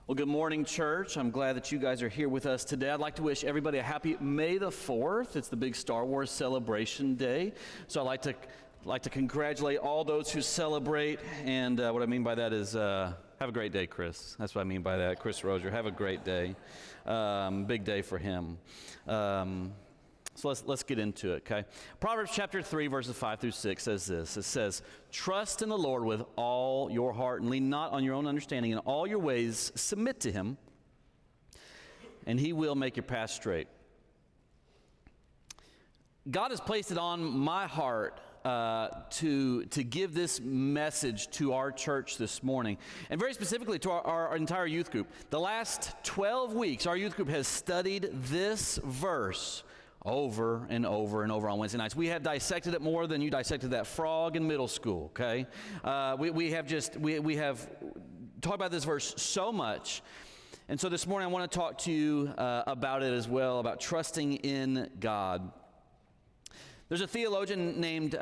Well, good morning, church. I'm glad that you guys are here with us today. I'd like to wish everybody a happy May the 4th. It's the big Star Wars celebration day. So I'd like to congratulate all those who celebrate. And what I mean by that is have a great day, Chris. That's what I mean by that. Chris Rozier, have a great day. Big day for him. So let's get into it, okay? Proverbs chapter 3, verses 5 through 6 says this. It says, "Trust in the Lord with all your heart and lean not on your own understanding. In all your ways submit to him, and he will make your path straight." God has placed it on my heart to give this message to our church this morning, and very specifically to our entire youth group. The last 12 weeks, our youth group has studied this verse over and over and over on Wednesday nights. We have dissected it more than you dissected that frog in middle school, okay? We have talked about this verse so much. And so this morning I want to talk to you about it as well, about trusting in God. There's a theologian named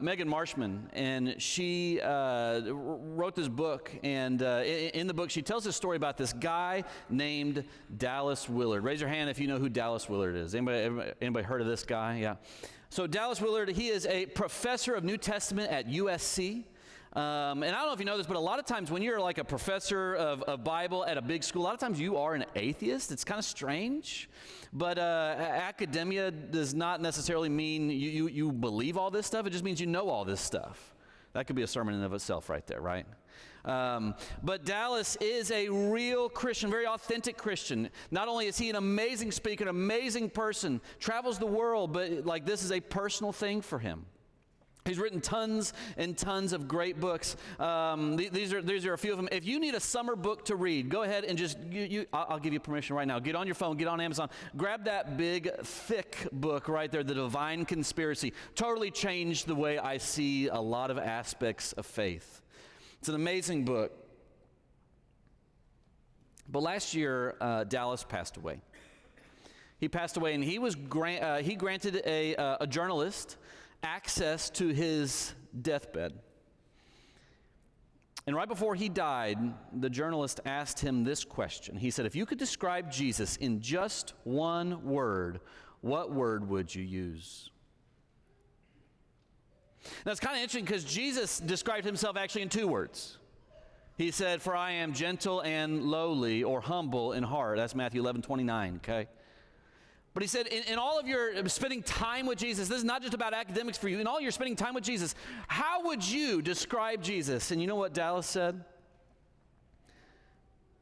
Megan Marshman, and she wrote this book, and in the book she tells a story about this guy named Dallas Willard. Raise your hand if you know who Dallas Willard is. Anybody heard of this guy? Yeah. So Dallas Willard, he is a professor of New Testament at USC. And I don't know if you know this, but a lot of times when you're like a professor of Bible at a big school, a lot of times you are an atheist. It's kind of strange. But academia does not necessarily mean you believe all this stuff. It just means you know all this stuff. That could be a sermon in and of itself right there, right? But Dallas is a real Christian, very authentic Christian. Not only is he an amazing speaker, an amazing person, travels the world, but like this is a personal thing for him. He's written tons and tons of great books. These are a few of them. If you need a summer book to read, go ahead and just, I'll give you permission right now. Get on your phone, get on Amazon, grab that big, thick book right there, The Divine Conspiracy. Totally changed the way I see a lot of aspects of faith. It's an amazing book. But last year, Dallas passed away. He passed away, and he granted a journalist access to his deathbed. And right before he died, the journalist asked him this question. He said, if you could describe Jesus in just one word, what word would you use? Now it's kind of interesting because Jesus described himself actually in two words. He said, for I am gentle and lowly, or humble in heart. That's Matthew 11:29, okay? But he said, in all of your spending time with Jesus, this is not just about academics for you, in all your spending time with Jesus, how would you describe Jesus? And you know what Dallas said?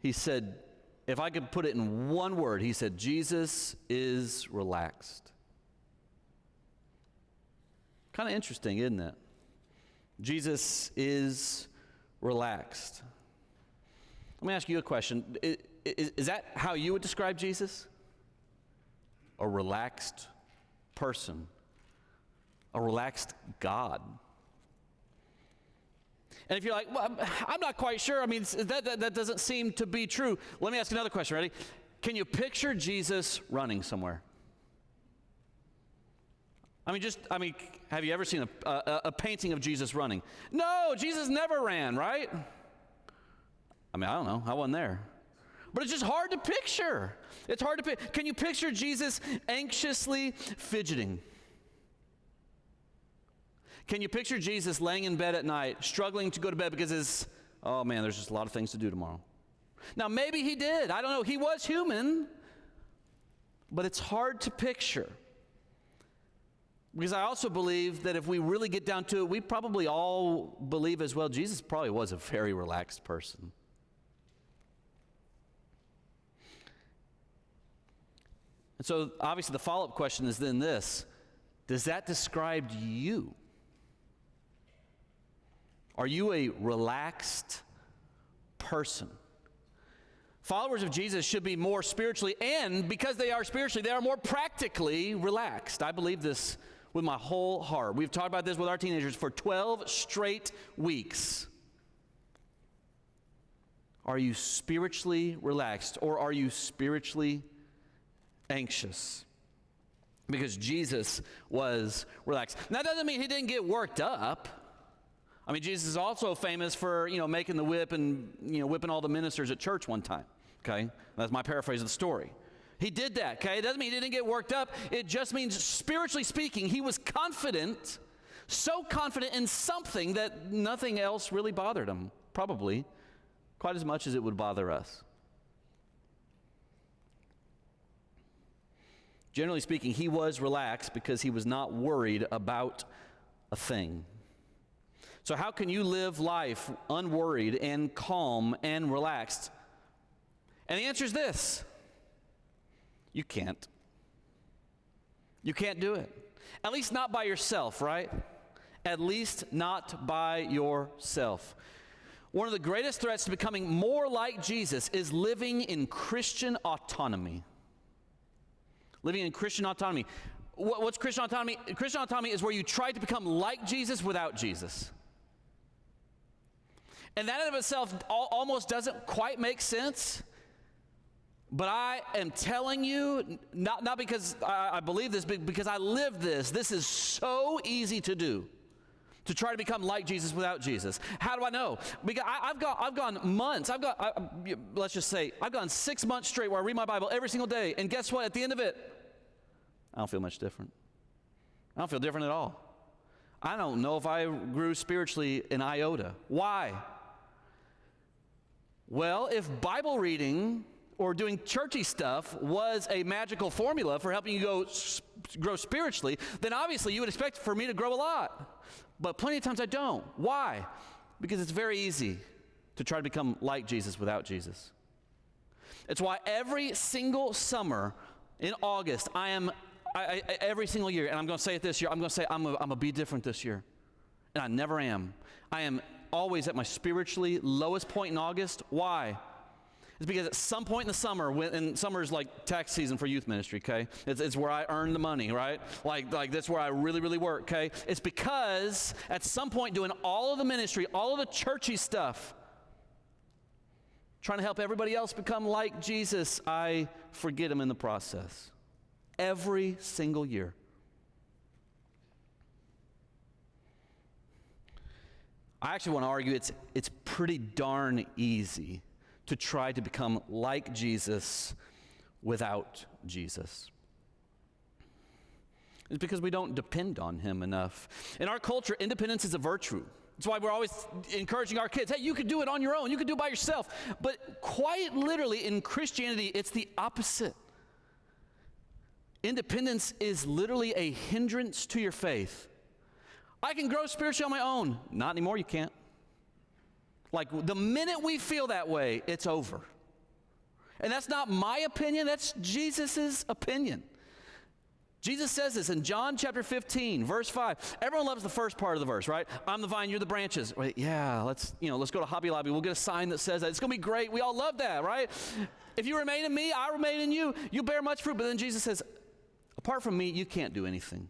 He said, if I could put it in one word, he said, Jesus is relaxed. Kind of interesting, isn't it? Jesus is relaxed. Let me ask you a question. Is that how you would describe Jesus? A relaxed person, a relaxed God. And if you're like, well, I'm not quite sure, I mean, that doesn't seem to be true. Let me ask another question, ready? Can you picture Jesus running somewhere? Have you ever seen a painting of Jesus running? No, Jesus never ran, right? I don't know, I wasn't there. But it's just hard to picture. It's hard to picture. Can you picture Jesus anxiously fidgeting? Can you picture Jesus laying in bed at night, struggling to go to bed because there's just a lot of things to do tomorrow? Now, maybe he did. I don't know. He was human. But it's hard to picture. Because I also believe that if we really get down to it, we probably all believe as well, Jesus probably was a very relaxed person. And so obviously the follow-up question is then this: does that describe you? Are you a relaxed person? Followers of Jesus should be more spiritually, and because they are spiritually, they are more practically relaxed. I believe this with my whole heart. We've talked about this with our teenagers for 12 straight weeks. Are you spiritually relaxed, or are you spiritually anxious? Because Jesus was relaxed. Now, that doesn't mean he didn't get worked up. Jesus is also famous for, making the whip and, whipping all the ministers at church one time. Okay? That's my paraphrase of the story. He did that, okay? It doesn't mean he didn't get worked up. It just means, spiritually speaking, he was confident, so confident in something that nothing else really bothered him, probably, quite as much as it would bother us. Generally speaking, he was relaxed because he was not worried about a thing. So how can you live life unworried and calm and relaxed? And the answer is this: you can't. You can't do it. At least not by yourself, right? At least not by yourself. One of the greatest threats to becoming more like Jesus is living in Christian autonomy. Living in Christian autonomy. What's Christian autonomy? Christian autonomy is where you try to become like Jesus without Jesus. And that in of itself almost doesn't quite make sense. But I am telling you, not because I believe this, but because I live this. This is so easy to do, to try to become like Jesus without Jesus. How do I know? Because I've gone months. Let's just say I've gone 6 months straight where I read my Bible every single day, and guess what? At the end of it, I don't feel much different. I don't feel different at all. I don't know if I grew spiritually an iota. Why? Well, if Bible reading or doing churchy stuff was a magical formula for helping you grow spiritually, then obviously you would expect for me to grow a lot. But plenty of times I don't. Why? Because it's very easy to try to become like Jesus without Jesus. It's why every single summer in August, every single year, and I'm going to say it this year, I'm going to say I'm going to be different this year. And I never am. I am always at my spiritually lowest point in August. Why? It's because at some point in the summer, and summer is like tax season for youth ministry, okay? It's where I earn the money, right? Like that's where I really, really work, okay? It's because at some point doing all of the ministry, all of the churchy stuff, trying to help everybody else become like Jesus, I forget him in the process. Every single year. I actually want to argue it's pretty darn easy to try to become like Jesus without Jesus. It's because we don't depend on him enough. In our culture, independence is a virtue. That's why we're always encouraging our kids, hey, you can do it on your own. You can do it by yourself. But quite literally in Christianity, it's the opposite. Independence is literally a hindrance to your faith. I can grow spiritually on my own. Not anymore, you can't. Like the minute we feel that way, it's over. And that's not my opinion, that's Jesus' opinion. Jesus says this in John chapter 15, verse 5. Everyone loves the first part of the verse, right? I'm the vine, you're the branches. Wait, yeah, let's go to Hobby Lobby. We'll get a sign that says that. It's going to be great. We all love that, right? If you remain in me, I remain in you. You bear much fruit. But then Jesus says, apart from me, you can't do anything.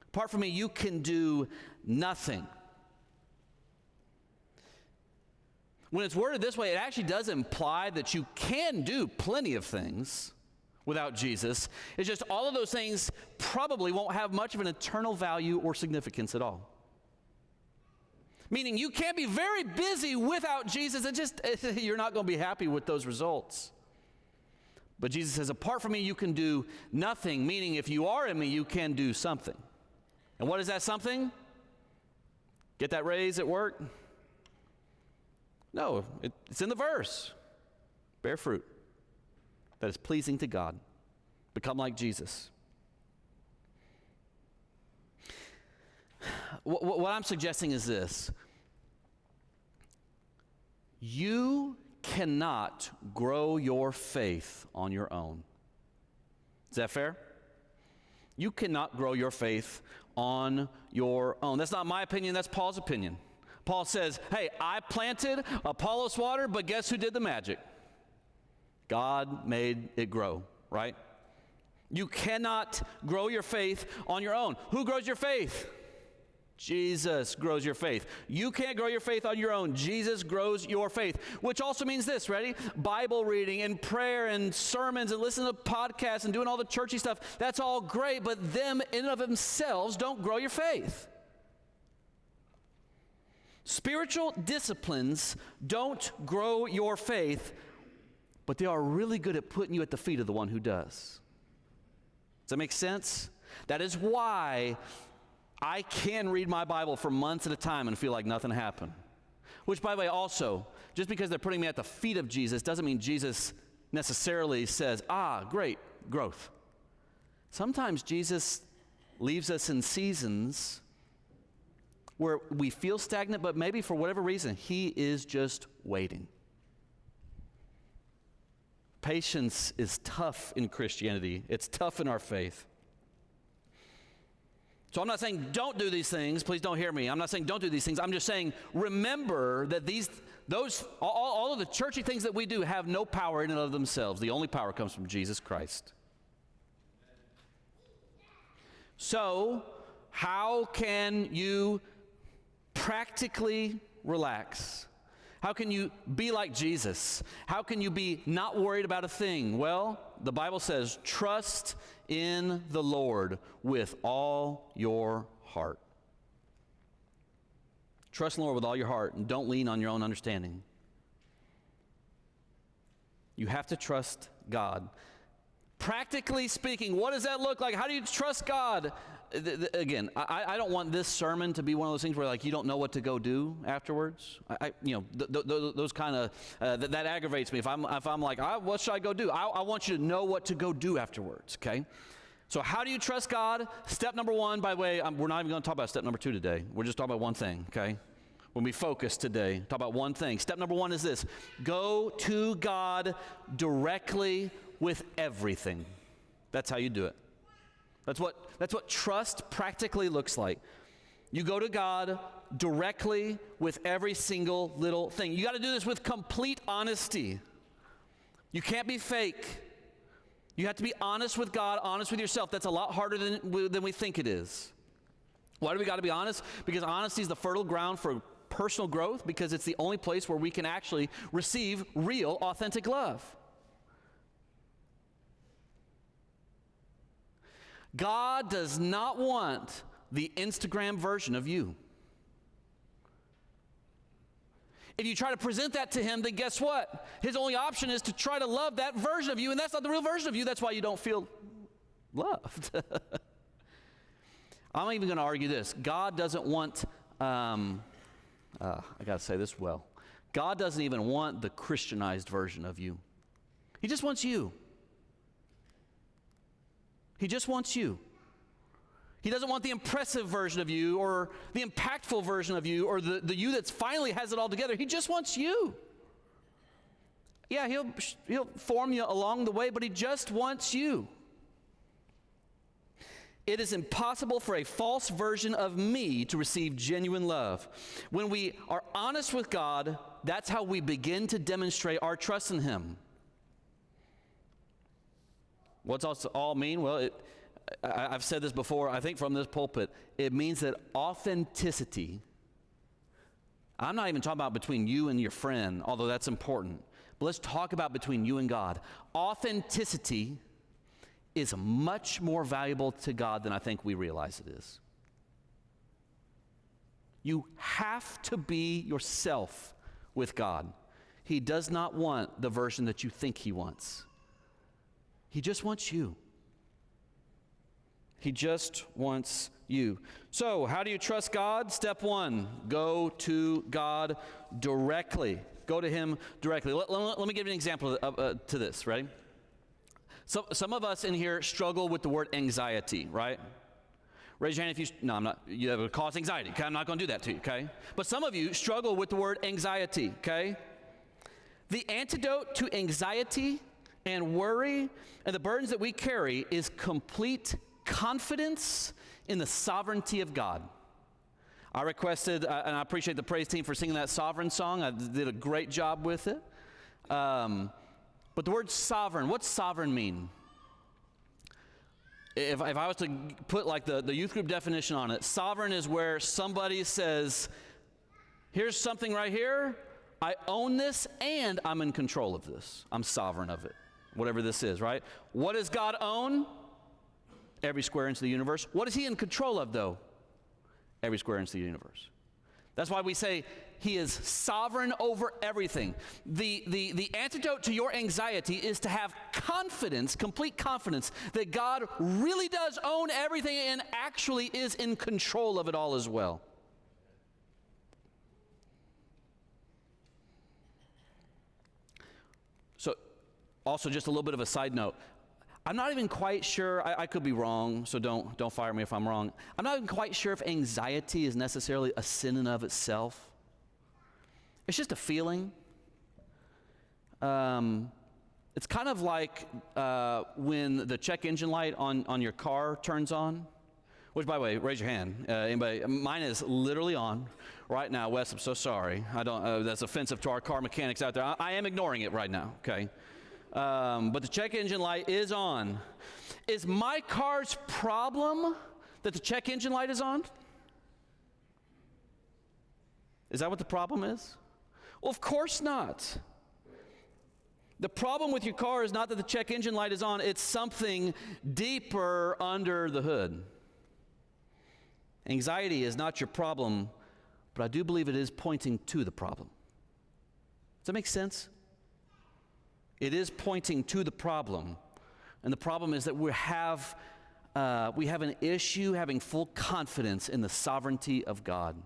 Apart from me, you can do nothing. When it's worded this way, it actually does imply that you can do plenty of things without Jesus. It's just all of those things probably won't have much of an eternal value or significance at all. Meaning you can't be very busy without Jesus and you're not going to be happy with those results. But Jesus says, apart from me, you can do nothing. Meaning if you are in me, you can do something. And what is that something? Get that raise at work? No, it's in the verse. Bear fruit that is pleasing to God. Become like Jesus. What I'm suggesting is this. You cannot grow your faith on your own. Is that fair? You cannot grow your faith on your own. That's not my opinion, that's Paul's opinion. Paul says, hey, I planted, Apollos watered, but guess who did the magic? God made it grow, right? You cannot grow your faith on your own. Who grows your faith? Jesus grows your faith. You can't grow your faith on your own. Jesus grows your faith, which also means this, ready? Bible reading and prayer and sermons and listening to podcasts and doing all the churchy stuff, that's all great, but them in and of themselves don't grow your faith. Spiritual disciplines don't grow your faith, but they are really good at putting you at the feet of the one who does. Does that make sense? That is why I can read my Bible for months at a time and feel like nothing happened. Which, by the way, also, just because they're putting me at the feet of Jesus doesn't mean Jesus necessarily says, great, growth. Sometimes Jesus leaves us in seasons where we feel stagnant, but maybe for whatever reason, he is just waiting. Patience is tough in Christianity. It's tough in our faith. So I'm not saying don't do these things. Please don't hear me. I'm not saying don't do these things. I'm just saying remember that all of the churchy things that we do have no power in and of themselves. The only power comes from Jesus Christ. So how can you practically relax? How can you be like Jesus? How can you be not worried about a thing? Well, the Bible says, trust in the Lord with all your heart. Trust in the Lord with all your heart and don't lean on your own understanding. You have to trust God. Practically speaking, what does that look like? How do you trust God? Again, I don't want this sermon to be one of those things where like you don't know what to go do afterwards. Those kind of that aggravates me. If I'm like, what should I go do? I want you to know what to go do afterwards. Okay. So how do you trust God? Step number one. By the way, we're not even going to talk about step number two today. We're just talking about one thing. Okay. When we focus today, talk about one thing. Step number one is this: go to God directly with everything. That's how you do it. That's what trust practically looks like. You go to God directly with every single little thing. You got to do this with complete honesty. You can't be fake. You have to be honest with God, honest with yourself. That's a lot harder than we think it is. Why do we got to be honest? Because honesty is the fertile ground for personal growth, because it's the only place where we can actually receive real, authentic love. God does not want the Instagram version of you. If you try to present that to him, then guess what? His only option is to try to love that version of you, and that's not the real version of you. That's why you don't feel loved. I'm even going to argue this. God doesn't want, I got to say this well. God doesn't even want the Christianized version of you. He just wants you. He just wants you. He doesn't want the impressive version of you or the impactful version of you or the you that finally has it all together. He just wants you. Yeah, he'll form you along the way, but he just wants you. It is impossible for a false version of me to receive genuine love. When we are honest with God, that's how we begin to demonstrate our trust in him. What's it all mean? Well, I've said this before, I think from this pulpit, it means that authenticity, I'm not even talking about between you and your friend, although that's important, but let's talk about between you and God. Authenticity is much more valuable to God than I think we realize it is. You have to be yourself with God. He does not want the version that you think he wants. He just wants you. He just wants you. So, how do you trust God? Step one, go to God directly. Go to him directly. Let me give you an example to this, right? So, some of us in here struggle with the word anxiety, right? Raise your hand if I'm not, you have a cause anxiety, okay? I'm not going to do that to you, okay? But some of you struggle with the word anxiety, okay? The antidote to anxiety and worry and the burdens that we carry is complete confidence in the sovereignty of God. I requested, and I appreciate the praise team for singing that Sovereign song. I did a great job with it. But the word sovereign, what's sovereign mean? If I was to put like the youth group definition on it, sovereign is where somebody says, here's something right here, I own this and I'm in control of this. I'm sovereign of it. Whatever this is, right? What does God own? Every square inch of the universe. What is he in control of, though? Every square inch of the universe. That's why we say He is sovereign over everything. The antidote to your anxiety is to have confidence, complete confidence, that God really does own everything and actually is in control of it all as well. So, also just a little bit of a side note. I'm not even quite sure, I could be wrong, so don't fire me if I'm wrong. I'm not even quite sure if anxiety is necessarily a sin in of itself. It's just a feeling. It's kind of like when the check engine light on your car turns on, which, by the way, raise your hand. Anybody? Mine is literally on right now. Wes, I'm so sorry. I don't. That's offensive to our car mechanics out there. I am ignoring it right now, okay? But the check engine light is on. Is my car's problem that the check engine light is on? Is that what the problem is? Well, of course not. The problem with your car is not that the check engine light is on, it's something deeper under the hood. Anxiety is not your problem, but I do believe it is pointing to the problem. Does that make sense? It is pointing to the problem. And the problem is that we have an issue having full confidence in the sovereignty of God.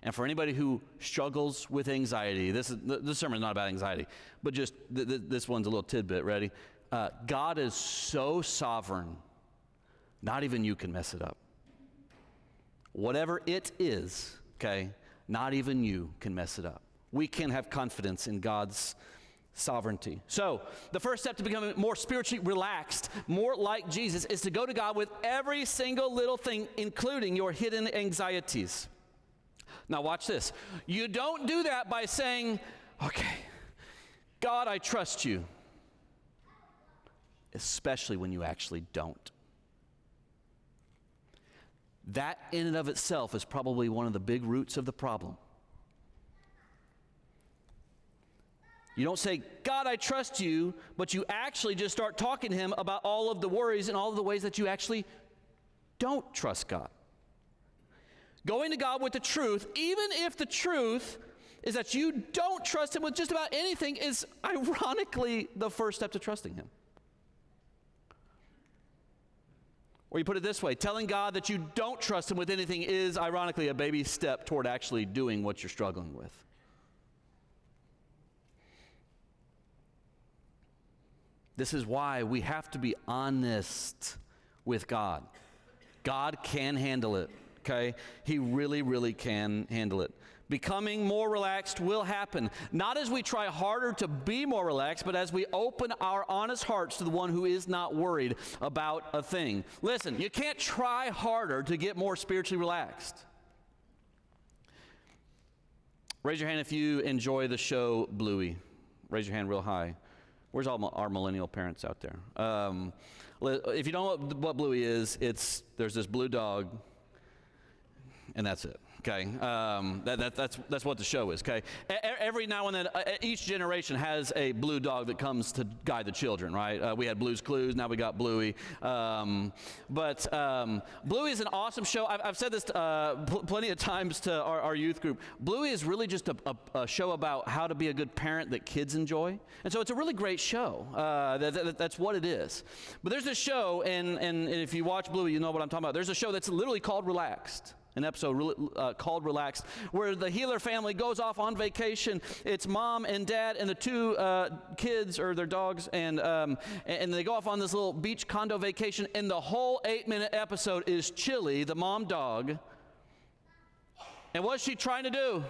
And for anybody who struggles with anxiety, this sermon is not about anxiety, but just this one's a little tidbit. Ready? God is so sovereign, not even you can mess it up. Whatever it is, okay, not even you can mess it up. We can have confidence in God's sovereignty. So, the first step to becoming more spiritually relaxed, more like Jesus, is to go to God with every single little thing, including your hidden anxieties. Now, watch this. You don't do that by saying, okay, God, I trust you. Especially when you actually don't. That in and of itself is probably one of the big roots of the problem. You don't say, God, I trust you, but you actually just start talking to him about all of the worries and all of the ways that you actually don't trust God. Going to God with the truth, even if the truth is that you don't trust him with just about anything, is ironically the first step to trusting him. Or you put it this way, telling God that you don't trust him with anything is ironically a baby step toward actually doing what you're struggling with. This is why we have to be honest with God. God can handle it, okay? He really, really can handle it. Becoming more relaxed will happen, not as we try harder to be more relaxed, but as we open our honest hearts to the one who is not worried about a thing. Listen, you can't try harder to get more spiritually relaxed. Raise your hand if you enjoy the show Bluey. Raise your hand real high. Where's all our millennial parents out there? If you don't know what Bluey is, there's this blue dog, and that's it. Okay, that's what the show is. Okay, every now and then, each generation has a blue dog that comes to guide the children. Right? We had Blue's Clues, now we got Bluey. But Bluey is an awesome show. I've said this plenty of times to our youth group. Bluey is really just a show about how to be a good parent that kids enjoy, and so it's a really great show. That's what it is. But there's this show, and if you watch Bluey, you know what I'm talking about. There's a show that's literally called Relaxed. An episode called Relaxed, where the Healer family goes off on vacation. It's mom and dad and the two kids, or their dogs, and they go off on this little beach condo vacation, and the whole 8-minute episode is Chili, the mom dog. And what's she trying to do?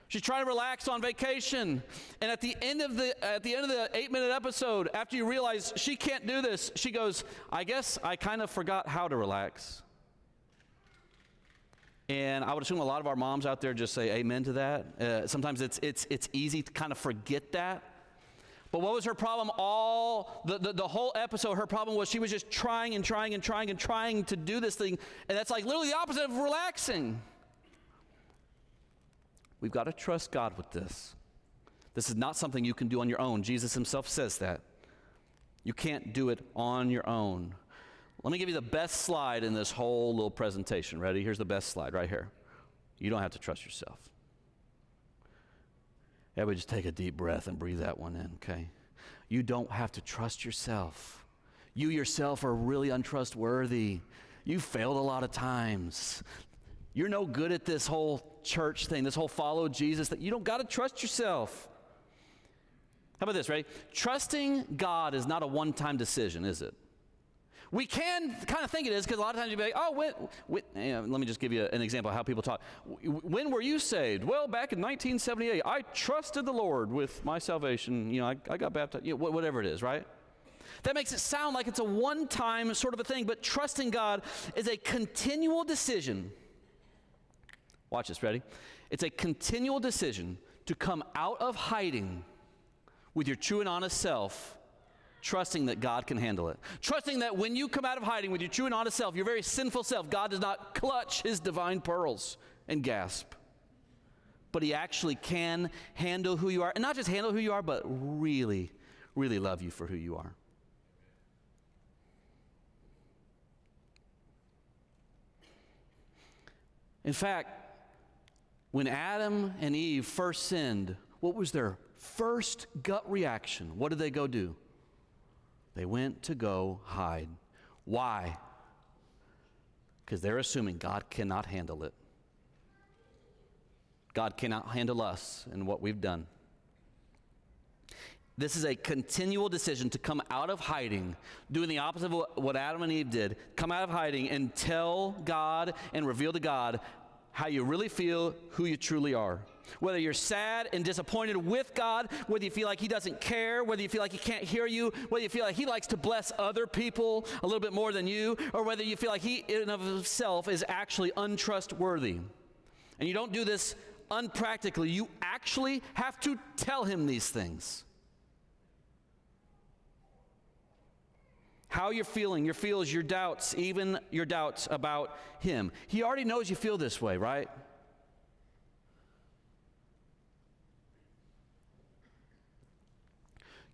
She's trying to relax on vacation. And at the end of the 8-minute episode, after you realize she can't do this, she goes, I guess I kind of forgot how to relax. And I would assume a lot of our moms out there just say amen to that. Sometimes it's easy to kind of forget that. But what was her problem? The whole episode, her problem was she was just trying to do this thing. And that's like literally the opposite of relaxing. We've got to trust God with this. This is not something you can do on your own. Jesus himself says that. You can't do it on your own. Let me give you the best slide in this whole little presentation. Ready? Here's the best slide right here. You don't have to trust yourself. Everybody just take a deep breath and breathe that one in, okay? You don't have to trust yourself. You yourself are really untrustworthy. You failed a lot of times. You're no good at this whole church thing, this whole follow Jesus thing. You don't got to trust yourself. How about this, ready? Trusting God is not a one-time decision, is it? We can kind of think it is, because a lot of times you'll be like, oh, let me just give you an example of how people talk. When were you saved? Well, back in 1978, I trusted the Lord with my salvation. You know, I got baptized, whatever it is, right? That makes it sound like it's a one-time sort of a thing, but trusting God is a continual decision. Watch this, ready? It's a continual decision to come out of hiding with your true and honest self, trusting that God can handle it. Trusting that when you come out of hiding with your true and honest self, your very sinful self, God does not clutch his divine pearls and gasp. But he actually can handle who you are. And not just handle who you are, but really, really love you for who you are. In fact, when Adam and Eve first sinned, what was their first gut reaction? What did they go do? They went to go hide. Why? Because they're assuming God cannot handle it. God cannot handle us and what we've done. This is a continual decision to come out of hiding, doing the opposite of what Adam and Eve did. Come out of hiding and tell God and reveal to God how you really feel, who you truly are. Whether you're sad and disappointed with God, whether you feel like he doesn't care, whether you feel like he can't hear you, whether you feel like he likes to bless other people a little bit more than you, or whether you feel like he in and of himself is actually untrustworthy. And you don't do this unpractically. You actually have to tell him these things. How you're feeling, your feels, your doubts, even your doubts about him. He already knows you feel this way, right?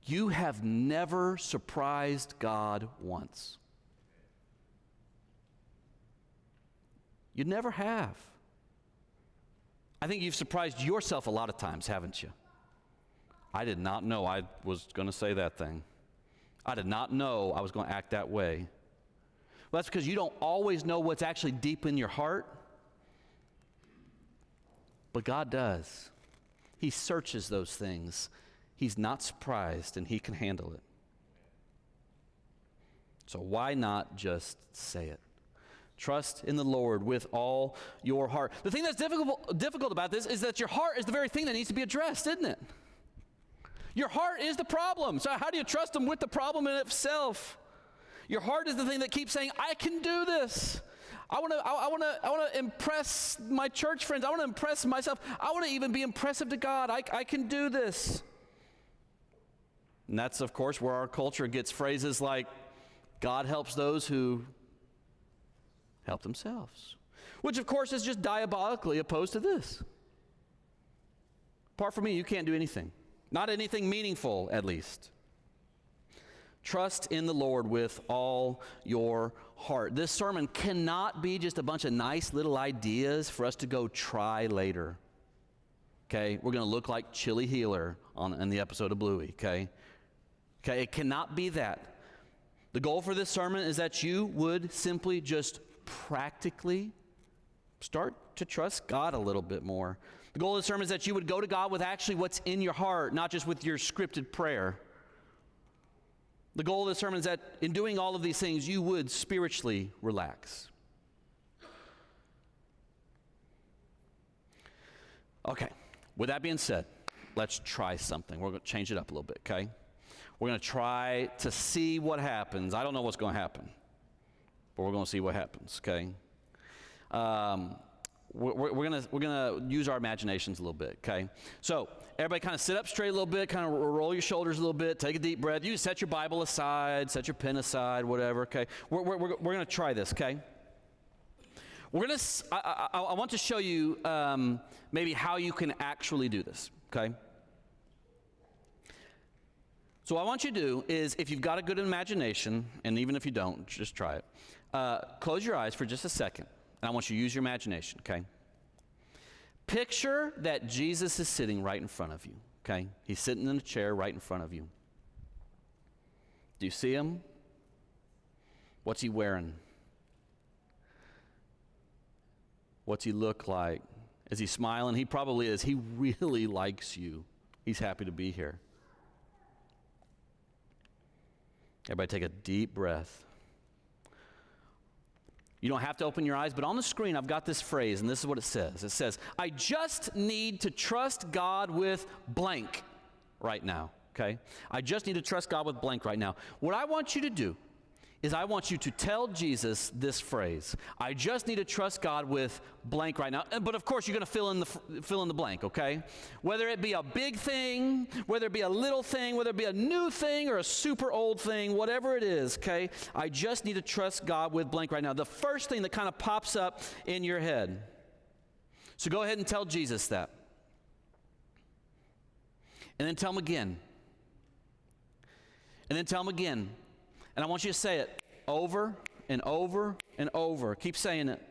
You have never surprised God once. You never have. I think you've surprised yourself a lot of times, haven't you? I did not know I was going to say that thing. I did not know I was going to act that way. Well, that's because you don't always know what's actually deep in your heart. But God does. He searches those things. He's not surprised, and he can handle it. So why not just say it? Trust in the Lord with all your heart. The thing that's difficult about this is that your heart is the very thing that needs to be addressed, isn't it? Your heart is the problem. So how do you trust him with the problem in itself? Your heart is the thing that keeps saying, I can do this. I want to impress my church friends. I want to impress myself. I want to even be impressive to God. I can do this. And that's, of course, where our culture gets phrases like, God helps those who help themselves. Which, of course, is just diabolically opposed to this. Apart from me, you can't do anything. Not anything meaningful, at least. Trust in the Lord with all your heart. This sermon cannot be just a bunch of nice little ideas for us to go try later. Okay? We're going to look like Chili Healer in the episode of Bluey, okay? Okay, it cannot be that. The goal for this sermon is that you would simply just practically start to trust God a little bit more. The goal of the sermon is that you would go to God with actually what's in your heart, not just with your scripted prayer. The goal of the sermon is that in doing all of these things, you would spiritually relax. Okay, with that being said, let's try something. We're going to change it up a little bit, okay? We're going to try to see what happens. I don't know what's going to happen, but we're going to see what happens, okay? We're gonna use our imaginations a little bit, okay? So everybody kind of sit up straight a little bit, kind of roll your shoulders a little bit, take a deep breath. You can set your Bible aside, set your pen aside, whatever, okay? We're gonna try this, okay? I want to show you maybe how you can actually do this, okay? So what I want you to do is, if you've got a good imagination, and even if you don't, just try it. Close your eyes for just a second. And I want you to use your imagination, okay? Picture that Jesus is sitting right in front of you, okay? He's sitting in a chair right in front of you. Do you see him? What's he wearing? What's he look like? Is he smiling? He probably is. He really likes you. He's happy to be here. Everybody take a deep breath. You don't have to open your eyes, but on the screen I've got this phrase, and this is what it says. It says, I just need to trust God with blank right now, okay? I just need to trust God with blank right now. What I want you to do is I want you to tell Jesus this phrase. I just need to trust God with blank right now. But of course, you're going to fill in the blank, okay? Whether it be a big thing, whether it be a little thing, whether it be a new thing or a super old thing, whatever it is, okay? I just need to trust God with blank right now. The first thing that kind of pops up in your head. So go ahead and tell Jesus that. And then tell him again. And then tell him again. And I want you to say it over and over and over. Keep saying it.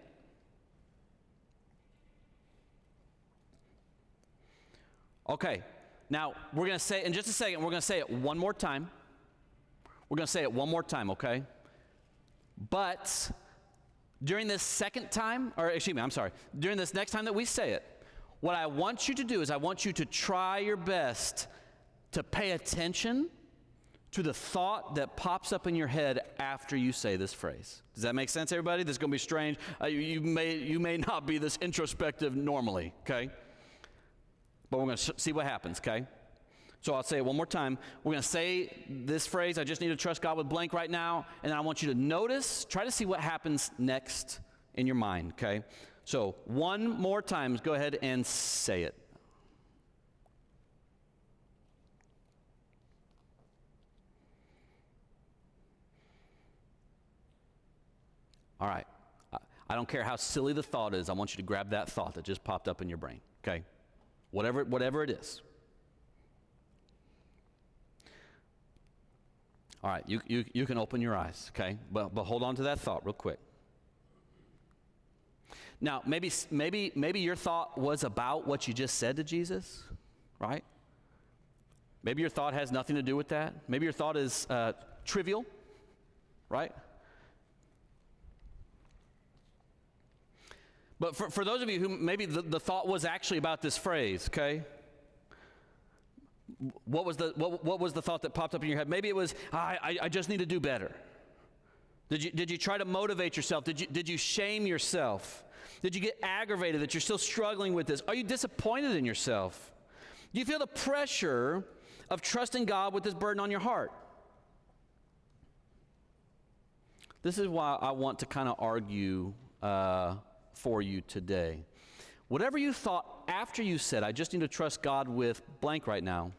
Okay, now we're going to say, in just a second, we're going to say it one more time. We're going to say it one more time, okay? But during this second time, or excuse me, I'm sorry, during this next time that we say it, what I want you to do is I want you to try your best to pay attention to the thought that pops up in your head after you say this phrase. Does that make sense, everybody? This is going to be strange. You may not be this introspective normally, okay? But we're going to see what happens, okay? So I'll say it one more time. We're going to say this phrase, I just need to trust God with blank right now, and then I want you to notice, try to see what happens next in your mind, okay? So one more time, go ahead and say it. All right, I don't care how silly the thought is. I want you to grab that thought that just popped up in your brain, okay? Whatever it is. All right, you can open your eyes, okay? But hold on to that thought real quick. Now, maybe your thought was about what you just said to Jesus, right? Maybe your thought has nothing to do with that. Maybe your thought is trivial, right? But for those of you who maybe the thought was actually about this phrase, okay? What was the thought that popped up in your head? Maybe it was, I just need to do better. Did you try to motivate yourself? Did you shame yourself? Did you get aggravated that you're still struggling with this? Are you disappointed in yourself? Do you feel the pressure of trusting God with this burden on your heart? This is why I want to kind of argue for you today. Whatever you thought after you said, I just need to trust God with blank right now,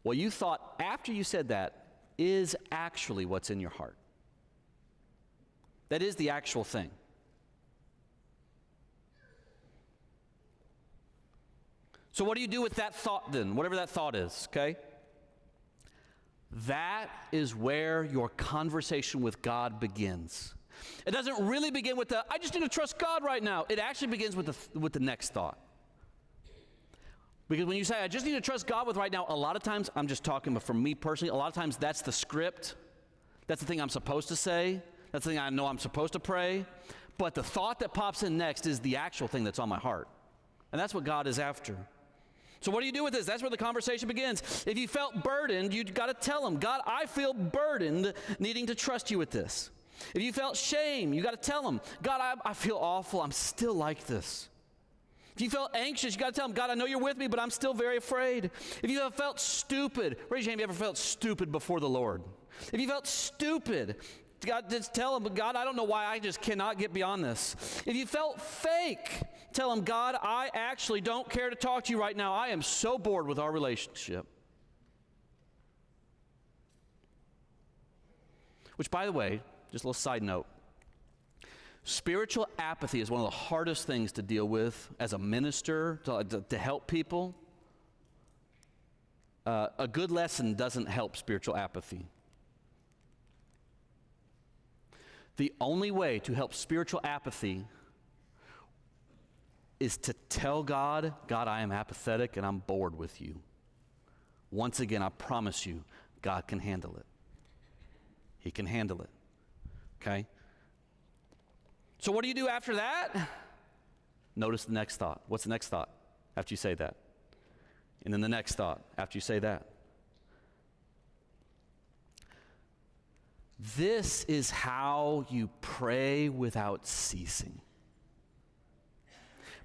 what you thought after you said that is actually what's in your heart. That is the actual thing. So what do you do with that thought then, whatever that thought is, okay? That is where your conversation with God begins. It doesn't really begin with I just need to trust God right now. It actually begins with the next thought. Because when you say, I just need to trust God with right now, a lot of times, I'm just talking, but for me personally, a lot of times that's the script. That's the thing I'm supposed to say. That's the thing I know I'm supposed to pray. But the thought that pops in next is the actual thing that's on my heart. And that's what God is after. So what do you do with this? That's where the conversation begins. If you felt burdened, you've got to tell him, God, I feel burdened needing to trust you with this. If you felt shame, you got to tell him, God, I feel awful. I'm still like this. If you felt anxious, you got to tell him, God, I know you're with me, but I'm still very afraid. If you have felt stupid, raise your hand if you ever felt stupid before the Lord. If you felt stupid, God, just tell him, God, I don't know why I just cannot get beyond this. If you felt fake, tell him, God, I actually don't care to talk to you right now. I am so bored with our relationship. Which, by the way, just a little side note, spiritual apathy is one of the hardest things to deal with as a minister, to help people. A good lesson doesn't help spiritual apathy. The only way to help spiritual apathy is to tell God, God, I am apathetic and I'm bored with you. Once again, I promise you, God can handle it. He can handle it. Okay? So what do you do after that? Notice the next thought. What's the next thought after you say that? And then the next thought after you say that. This is how you pray without ceasing.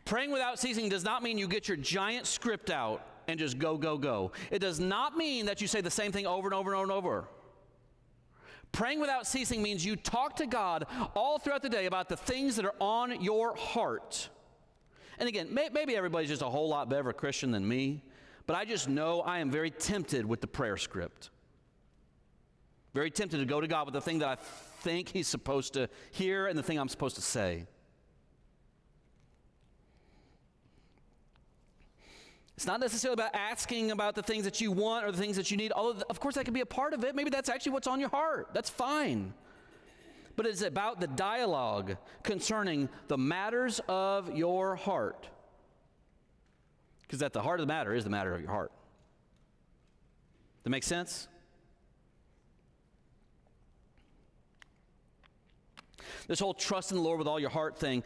Praying without ceasing does not mean you get your giant script out and just go, go, go. It does not mean that you say the same thing over and over and over and over. Praying without ceasing means you talk to God all throughout the day about the things that are on your heart. And again, maybe everybody's just a whole lot better Christian than me, but I just know I am very tempted with the prayer script. Very tempted to go to God with the thing that I think He's supposed to hear and the thing I'm supposed to say. It's not necessarily about asking about the things that you want or the things that you need, although of course that can be a part of it. Maybe that's actually what's on your heart. That's fine. But it's about the dialogue concerning the matters of your heart. Because at the heart of the matter is the matter of your heart. That make sense? This whole trust in the Lord with all your heart thing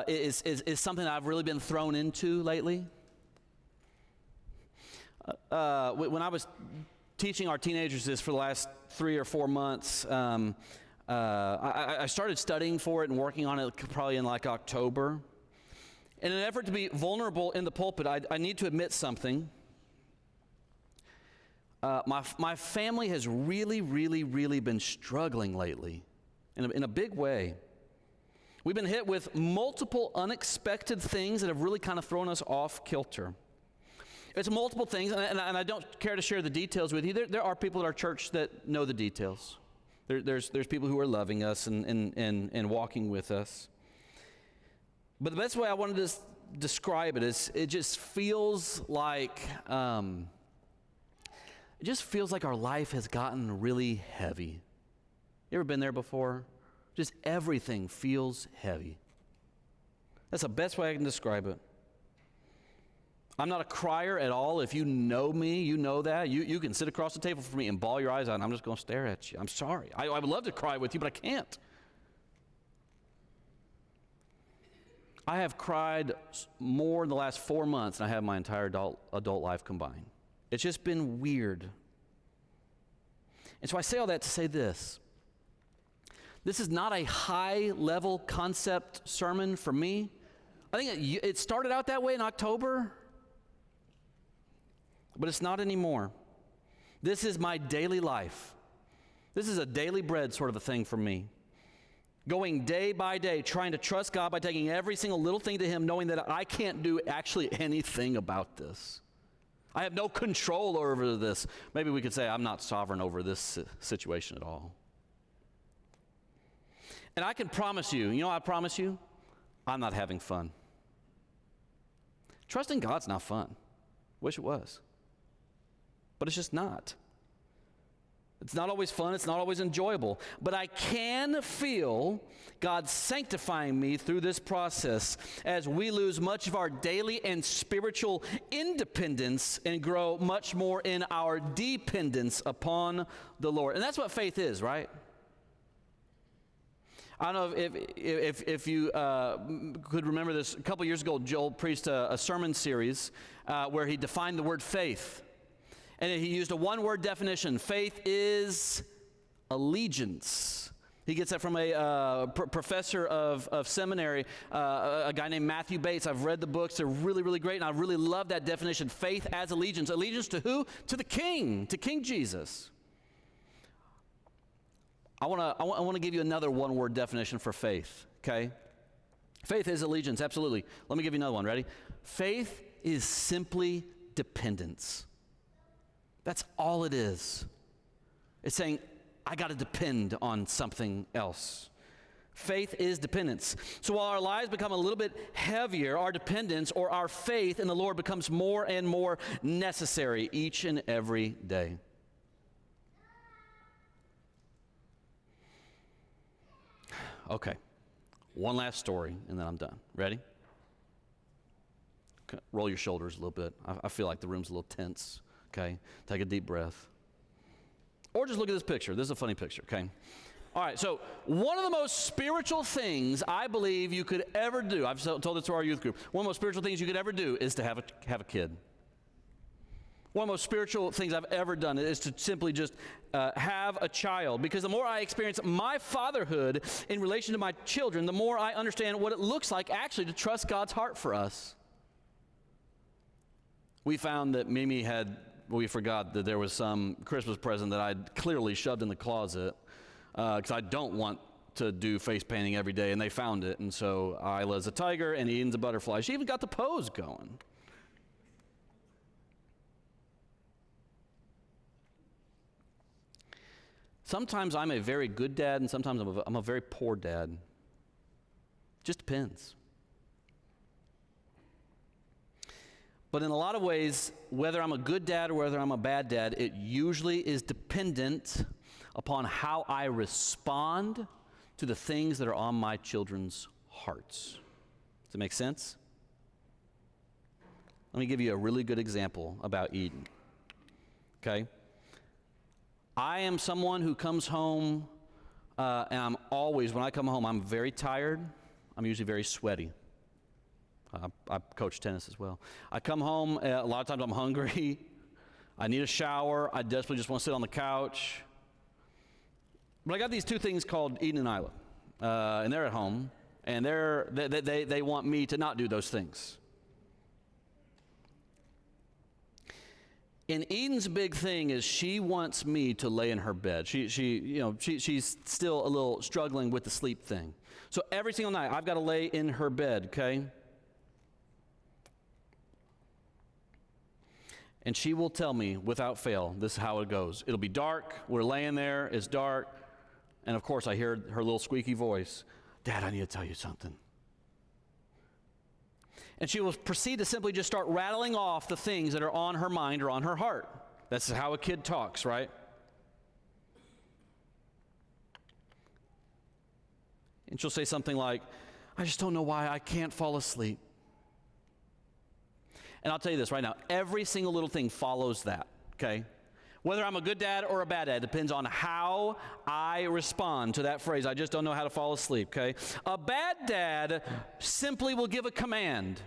is something that I've really been thrown into lately. When I was teaching our teenagers this for the last 3 or 4 months, I started studying for it and working on it probably in like October. In an effort to be vulnerable in the pulpit, I need to admit something. My family has really, really, really been struggling lately in a big way. We've been hit with multiple unexpected things that have really kind of thrown us off kilter. It's multiple things, and I don't care to share the details with you. There are people at our church that know the details. There's people who are loving us and walking with us. But the best way I wanted to describe it is it just feels like our life has gotten really heavy. You ever been there before? Just everything feels heavy. That's the best way I can describe it. I'm not a crier at all. If you know me, you know that. You can sit across the table from me and bawl your eyes out, and I'm just going to stare at you. I'm sorry. I would love to cry with you, but I can't. I have cried more in the last 4 months than I have my entire adult life combined. It's just been weird. And so I say all that to say this. This is not a high-level concept sermon for me. I think it started out that way in October, but it's not anymore. This is my daily life. This is a daily bread sort of a thing for me. Going day by day, trying to trust God by taking every single little thing to Him, knowing that I can't do actually anything about this. I have no control over this. Maybe we could say I'm not sovereign over this situation at all. And I can promise you, I promise you, I'm not having fun. Trusting God's not fun. Wish it was. But it's just not. It's not always fun. It's not always enjoyable. But I can feel God sanctifying me through this process as we lose much of our daily and spiritual independence and grow much more in our dependence upon the Lord. And that's what faith is, right? I don't know if you could remember this. A couple years ago, Joel preached a sermon series where he defined the word faith. And he used a one-word definition. Faith is allegiance. He gets that from a professor of seminary, a guy named Matthew Bates. I've read the books. They're really, really great, and I really love that definition. Faith as allegiance. Allegiance to who? To the King, to King Jesus. I want to give you another one-word definition for faith, okay? Faith is allegiance, absolutely. Let me give you another one, ready? Faith is simply dependence. That's all it is. It's saying, I got to depend on something else. Faith is dependence. So while our lives become a little bit heavier, our dependence or our faith in the Lord becomes more and more necessary each and every day. Okay, one last story, and then I'm done. Ready? Roll your shoulders a little bit. I feel like the room's a little tense, okay? Take a deep breath. Or just look at this picture. This is a funny picture, okay? All right, so one of the most spiritual things I believe you could ever do, I've told this to our youth group, one of the most spiritual things you could ever do is to have a kid. One of the most spiritual things I've ever done is to simply just have a child. Because the more I experience my fatherhood in relation to my children, the more I understand what it looks like actually to trust God's heart for us. We found that Mimi we forgot that there was some Christmas present that I'd clearly shoved in the closet because I don't want to do face painting every day, and they found it. And so Isla's a tiger and Eden's a butterfly. She even got the pose going. Sometimes I'm a very good dad, and sometimes I'm a very poor dad. Just depends. But in a lot of ways, whether I'm a good dad or whether I'm a bad dad, it usually is dependent upon how I respond to the things that are on my children's hearts. Does it make sense? Let me give you a really good example about Eden. Okay? I am someone who comes home, and when I come home, I'm very tired. I'm usually very sweaty. I coach tennis as well. I come home, a lot of times I'm hungry. I need a shower. I desperately just want to sit on the couch. But I got these two things called Eden and Isla, and they're at home, and they want me to not do those things. And Eden's big thing is she wants me to lay in her bed. She's still a little struggling with the sleep thing. So every single night I've got to lay in her bed, okay? And she will tell me without fail, this is how it goes. It'll be dark, we're laying there, it's dark, and of course I hear her little squeaky voice, Dad, I need to tell you something. And she will proceed to simply just start rattling off the things that are on her mind or on her heart. That's how a kid talks, right? And she'll say something like, I just don't know why I can't fall asleep. And I'll tell you this right now, every single little thing follows that, okay? Whether I'm a good dad or a bad dad depends on how I respond to that phrase, I just don't know how to fall asleep, okay? A bad dad simply will give a command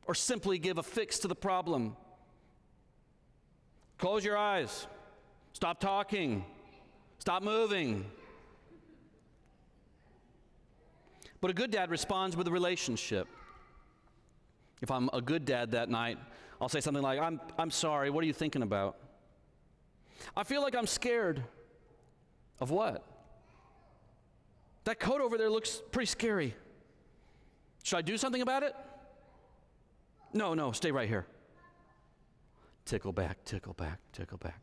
or simply give a fix to the problem. Close your eyes. Stop talking. Stop moving. But a good dad responds with a relationship. If I'm a good dad that night, I'll say something like, I'm sorry, what are you thinking about? I feel like I'm scared. Of what? That coat over there looks pretty scary. Should I do something about it? No, stay right here. Tickle back, tickle back, tickle back.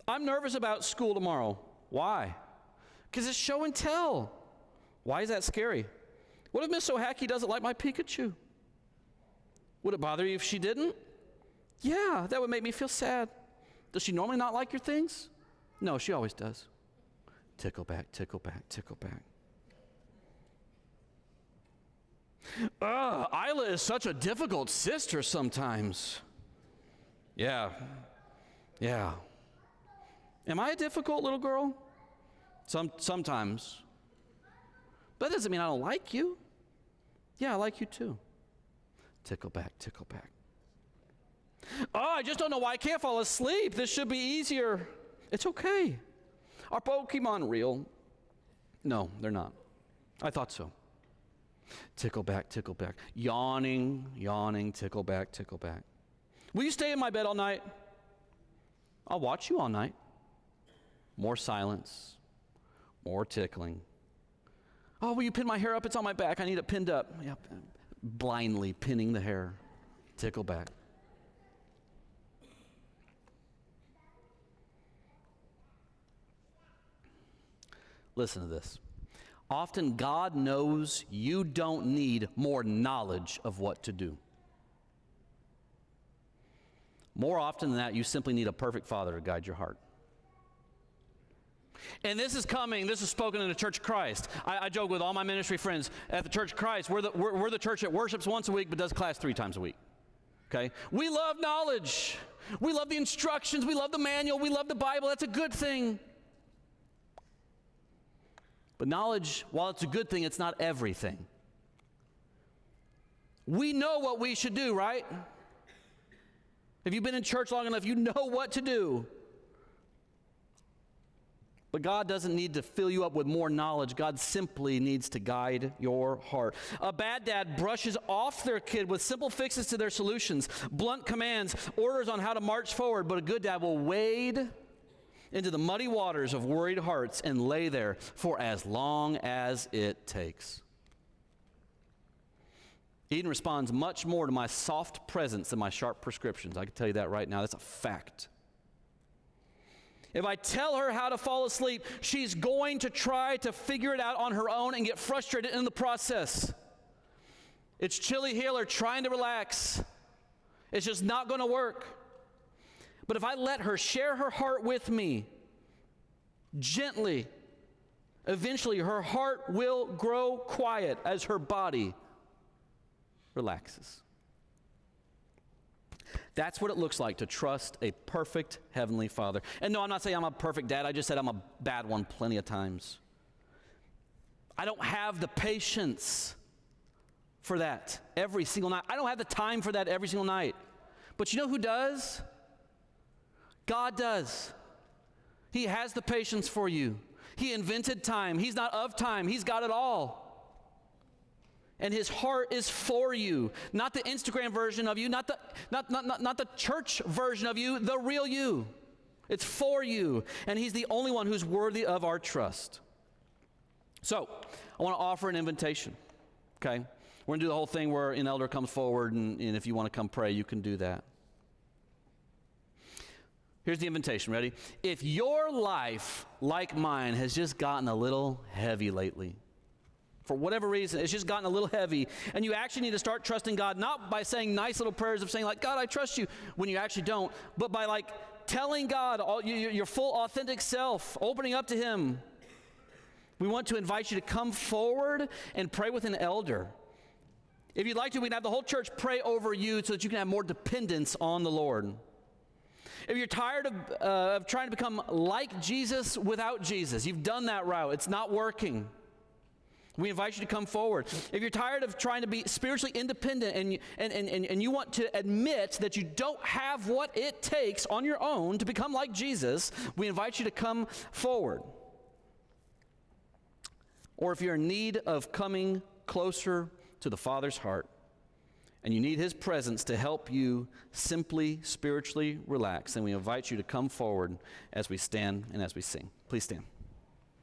I'm nervous about school tomorrow. Why? Because it's show and tell. Why is that scary? What if Miss O'Hackey doesn't like my Pikachu? Would it bother you if she didn't? Yeah, that would make me feel sad. Does she normally not like your things? No, she always does. Tickle back, tickle back, tickle back. Isla is such a difficult sister sometimes. Yeah. Am I a difficult little girl? Sometimes. But that doesn't mean I don't like you. Yeah, I like you too. Tickle back, tickle back. I just don't know why I can't fall asleep. This should be easier. It's okay. Are Pokemon real? No, they're not. I thought so. Tickle back, tickle back. Yawning, tickle back, tickle back. Will you stay in my bed all night? I'll watch you all night. More silence, more tickling. Oh, will you pin my hair up? It's on my back. I need it pinned up. Yep. Blindly pinning the hair. Tickle back. Listen to this. Often God knows you don't need more knowledge of what to do. More often than that, you simply need a perfect father to guide your heart. And this is spoken in the Church of Christ. I joke with all my ministry friends at the Church of Christ, we're the church that worships once a week but does class 3 times a week. Okay? We love knowledge. We love the instructions. We love the manual. We love the Bible. That's a good thing. But knowledge, while it's a good thing, it's not everything. We know what we should do, right? If you've been in church long enough, you know what to do. But God doesn't need to fill you up with more knowledge. God simply needs to guide your heart. A bad dad brushes off their kid with simple fixes to their solutions, blunt commands, orders on how to march forward. But a good dad will wade into the muddy waters of worried hearts and lay there for as long as it takes. Eden responds much more to my soft presence than my sharp prescriptions. I can tell you that right now. That's a fact. If I tell her how to fall asleep, she's going to try to figure it out on her own and get frustrated in the process. It's Chili Healer trying to relax. It's just not going to work. But if I let her share her heart with me gently, eventually her heart will grow quiet as her body relaxes. That's what it looks like to trust a perfect Heavenly Father. And no, I'm not saying I'm a perfect dad. I just said I'm a bad one plenty of times. I don't have the patience for that every single night. I don't have the time for that every single night. But you know who does? God does. He has the patience for you. He invented time. He's not of time. He's got it all. And his heart is for you, not the Instagram version of you, not the church version of you, the real you. It's for you, and he's the only one who's worthy of our trust. So, I want to offer an invitation, okay? We're going to do the whole thing where an elder comes forward, and if you want to come pray, you can do that. Here's the invitation, ready? If your life, like mine, has just gotten a little heavy lately, for whatever reason, it's just gotten a little heavy, and you actually need to start trusting God, not by saying nice little prayers of saying like, God, I trust you, when you actually don't, but by like telling God your full authentic self, opening up to him. We want to invite you to come forward and pray with an elder. If you'd like to, we can have the whole church pray over you so that you can have more dependence on the Lord. If you're tired of trying to become like Jesus without Jesus, you've done that route, it's not working. We invite you to come forward. If you're tired of trying to be spiritually independent and you want to admit that you don't have what it takes on your own to become like Jesus, we invite you to come forward. Or if you're in need of coming closer to the Father's heart and you need his presence to help you simply spiritually relax, then we invite you to come forward as we stand and as we sing. Please stand.